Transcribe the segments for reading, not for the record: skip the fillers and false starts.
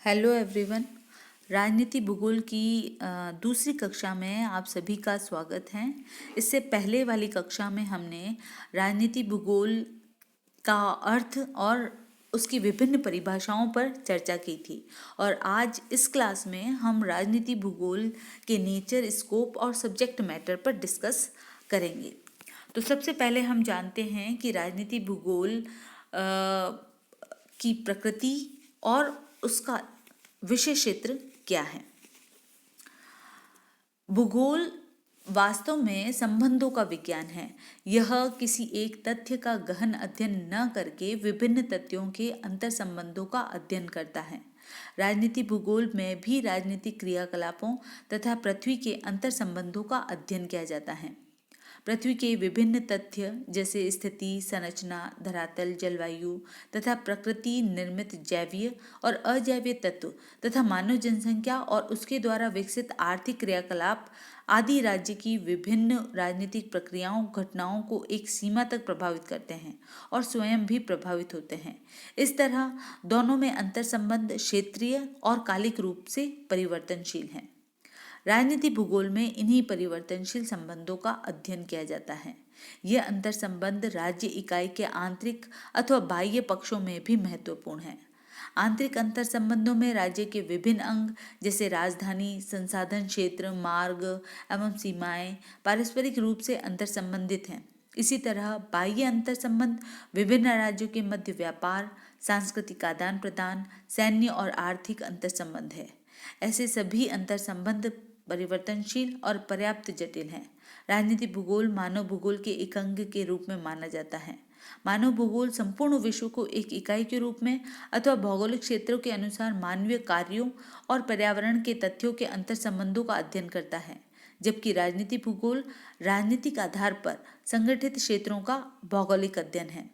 Hello everyone. राजनीति भूगोल की दूसरी कक्षा में आप सभी का स्वागत है। इससे पहले वाली कक्षा में हमने राजनीति भूगोल का अर्थ और उसकी विभिन्न परिभाषाओं पर चर्चा की थी और आज इस क्लास में हम राजनीति भूगोल के नेचर, स्कोप और सब्जेक्ट मैटर पर डिस्कस करेंगे। तो सबसे पहले हम जानते हैं कि राजनीति भूगोल की प्रकृति और उसका विषय क्षेत्र क्या है। भूगोल वास्तव में संबंधों का विज्ञान है। यह किसी एक तथ्य का गहन अध्ययन न करके विभिन्न तथ्यों के अंतर संबंधों का अध्ययन करता है। राजनीति भूगोल में भी राजनीतिक क्रियाकलापों तथा पृथ्वी के अंतर संबंधों का अध्ययन किया जाता है। पृथ्वी के विभिन्न तथ्य जैसे स्थिति, संरचना, धरातल, जलवायु तथा प्रकृति निर्मित जैवीय और अजैवीय तत्व तथा मानव जनसंख्या और उसके द्वारा विकसित आर्थिक क्रियाकलाप आदि राज्य की विभिन्न राजनीतिक प्रक्रियाओं, घटनाओं को एक सीमा तक प्रभावित करते हैं और स्वयं भी प्रभावित होते हैं। इस तरह दोनों में अंतर संबंध क्षेत्रीय और कालिक रूप से परिवर्तनशील हैं। राजनीति भूगोल में इन्हीं परिवर्तनशील संबंधों का अध्ययन किया जाता है। यह अंतर संबंध राज्य इकाई के आंतरिक अथवा बाह्य पक्षों में भी महत्वपूर्ण है। आंतरिक अंतर संबंधों में राज्य के विभिन्न अंग जैसे राजधानी, संसाधन क्षेत्र, मार्ग एवं सीमाएं पारस्परिक रूप से अंतर संबंधित हैं। इसी तरह बाह्य अंतर संबंध विभिन्न राज्यों के मध्य व्यापार, सांस्कृतिक आदान प्रदान, सैन्य और आर्थिक अंतर संबंध है। ऐसे सभी अंतर संबंध परिवर्तनशील और पर्याप्त जटिल हैं। राजनीति भूगोल मानव भूगोल के एक अंग के रूप में माना जाता है। मानव भूगोल संपूर्ण विश्व को एक इकाई के रूप में अथवा भौगोलिक क्षेत्रों के अनुसार मानवीय कार्यों और पर्यावरण के तथ्यों के अंतर संबंधों का अध्ययन करता है, जबकि राजनीति भूगोल राजनीतिक आधार पर संगठित क्षेत्रों का भौगोलिक अध्ययन है।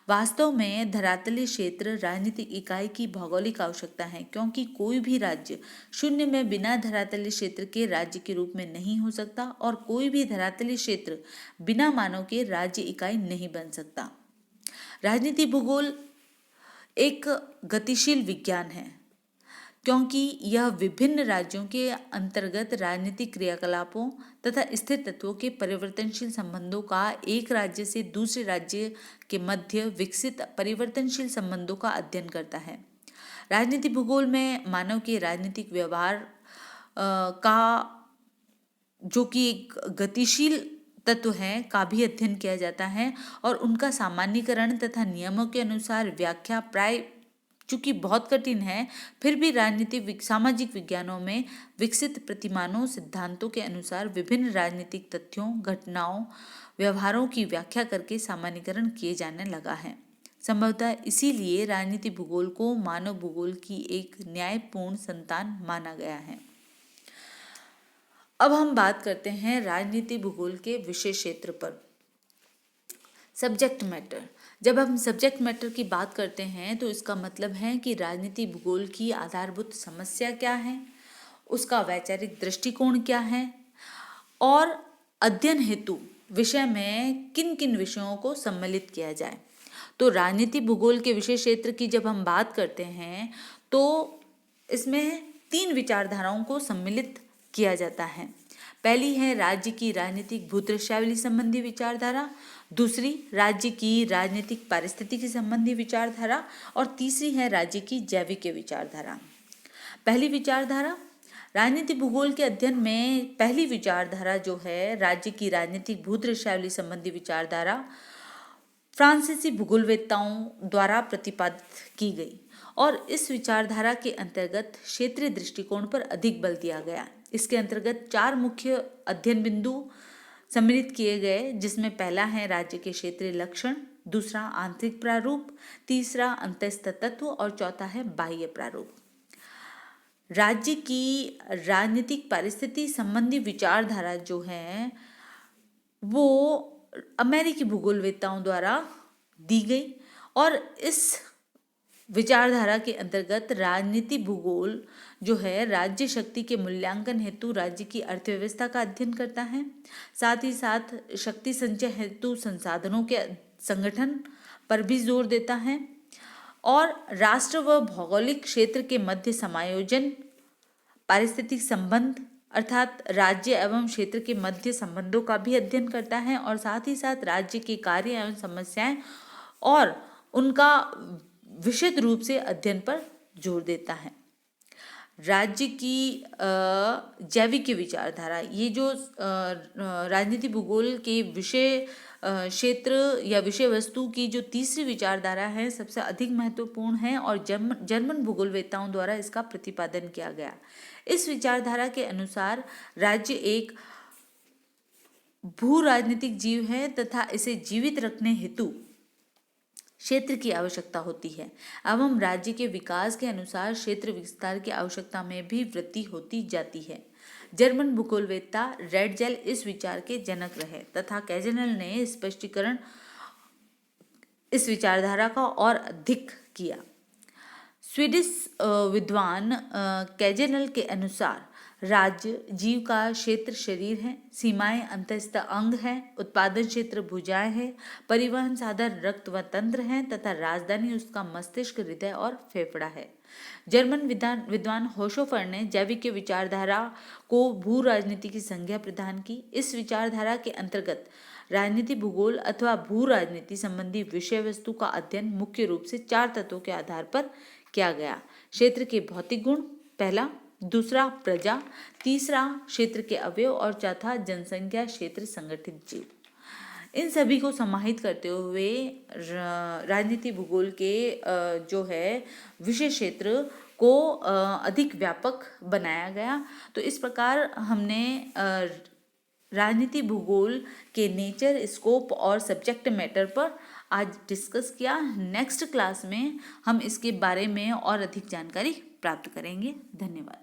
वास्तव में धरातलीय क्षेत्र राजनीतिक इकाई की भौगोलिक आवश्यकता है, क्योंकि कोई भी राज्य शून्य में बिना धरातलीय क्षेत्र के राज्य के रूप में नहीं हो सकता और कोई भी धरातलीय क्षेत्र बिना मानव के राज्य इकाई नहीं बन सकता। राजनीति भूगोल एक गतिशील विज्ञान है, क्योंकि यह विभिन्न राज्यों के अंतर्गत राजनीतिक क्रियाकलापों तथा स्थिर तत्वों के परिवर्तनशील संबंधों का एक राज्य से दूसरे राज्य के मध्य विकसित परिवर्तनशील संबंधों का अध्ययन करता है। राजनीति भूगोल में मानव के राजनीतिक व्यवहार का जो कि एक गतिशील तत्व है का भी अध्ययन किया जाता है और उनका सामान्यीकरण तथा नियमों के अनुसार व्याख्या प्राय चूंकि बहुत कठिन है, फिर भी राजनीतिक सामाजिक विज्ञानों में विकसित प्रतिमानों, सिद्धांतों के अनुसार विभिन्न राजनीतिक तथ्यों, घटनाओं, व्यवहारों की व्याख्या करके सामान्यीकरण किए जाने लगा है। संभवतः इसीलिए राजनीति भूगोल को मानव भूगोल की एक न्यायपूर्ण संतान माना गया है। अब हम बात करते हैं राजनीति भूगोल के विषय क्षेत्र पर। Subject matter. जब हम सब्जेक्ट मैटर की बात करते हैं तो इसका मतलब है कि राजनीति भूगोल की आधारभूत समस्या क्या है, उसका वैचारिक दृष्टिकोण क्या है और अध्ययन हेतु विषय में किन किन विषयों को सम्मिलित किया जाए। तो राजनीति भूगोल के विषय क्षेत्र की जब हम बात करते हैं तो इसमें 3 विचारधाराओं को सम्मिलित किया जाता है। पहली है राज्य की राजनीतिक भूदृश्यावली संबंधी विचारधारा, दूसरी राज्य की राजनीतिक पारिस्थितिकी संबंधी विचारधारा और तीसरी है राज्य की जैविक विचारधारा। पहली विचारधारा राजनीति भूगोल के अध्ययन में पहली विचारधारा जो है राज्य की राजनीतिक भूदृश्यावली संबंधी विचारधारा फ्रांसीसी भूगोलवेत्ताओं द्वारा प्रतिपादित की गई और इस विचारधारा के अंतर्गत क्षेत्रीय दृष्टिकोण पर अधिक बल दिया गया। इसके अंतर्गत 4 मुख्य अध्ययन बिंदु सम्मिलित किए गए, जिसमें पहला है राज्य के क्षेत्रीय लक्षण, दूसरा आंतरिक प्रारूप, तीसरा अंतःस्थ तत्व और चौथा है बाह्य प्रारूप। राज्य की राजनीतिक परिस्थिति संबंधी विचारधारा जो है वो अमेरिकी भूगोलवेत्ताओं द्वारा दी गई और इस विचारधारा के अंतर्गत राजनीति भूगोल जो है राज्य शक्ति के मूल्यांकन हेतु राज्य की अर्थव्यवस्था का अध्ययन करता है, साथ ही साथ शक्ति संचय हेतु संसाधनों के संगठन पर भी जोर देता है और राष्ट्र व भौगोलिक क्षेत्र के मध्य समायोजन, पारिस्थितिक संबंध अर्थात राज्य एवं क्षेत्र के मध्य संबंधों का भी अध्ययन करता है और साथ ही साथ राज्य के कार्य एवं समस्याएं और उनका विशद रूप से अध्ययन पर जोर देता है। राज्य की जैविक विचारधारा, ये जो राजनीति भूगोल के विषय क्षेत्र या विषय वस्तु की जो तीसरी विचारधारा है सबसे अधिक महत्वपूर्ण है और जर्मन भूगोलवेत्ताओं द्वारा इसका प्रतिपादन किया गया। इस विचारधारा के अनुसार राज्य एक भू राजनीतिक जीव है तथा इसे जीवित रखने हेतु क्षेत्र की आवश्यकता होती है एवं राज्य के विकास के अनुसार क्षेत्र विस्तार की आवश्यकता में भी वृद्धि होती जाती है। जर्मन भूगोलवेत्ता रेडजेल इस विचार के जनक रहे तथा कैजेनल ने स्पष्टीकरण इस विचारधारा का और अधिक किया। स्वीडिश विद्वान कैजेनल के अनुसार राज्य जीव का क्षेत्र शरीर है, सीमाएं अंतःस्थ अंग हैं, उत्पादन क्षेत्र भुजाएं हैं, परिवहन साधन रक्त व तंत्र हैं तथा राजधानी उसका मस्तिष्क, हृदय और फेफड़ा है। जर्मन विद्वान होशोफर ने जैविक के विचारधारा को भू राजनीति की संज्ञा प्रदान की। इस विचारधारा के अंतर्गत राजनीति भूगोल अथवा भू राजनीति संबंधी विषय वस्तु का अध्ययन मुख्य रूप से 4 तत्वों के आधार पर किया गया। क्षेत्र के भौतिक गुण पहला, दूसरा प्रजा, तीसरा क्षेत्र के अवयव और चौथा जनसंख्या, क्षेत्र, संगठित जीव। इन सभी को समाहित करते हुए राजनीति भूगोल के जो है विषय क्षेत्र को अधिक व्यापक बनाया गया। तो इस प्रकार हमने राजनीति भूगोल के नेचर, स्कोप और सब्जेक्ट मैटर पर आज डिस्कस किया। नेक्स्ट क्लास में हम इसके बारे में और अधिक जानकारी प्राप्त करेंगे। धन्यवाद।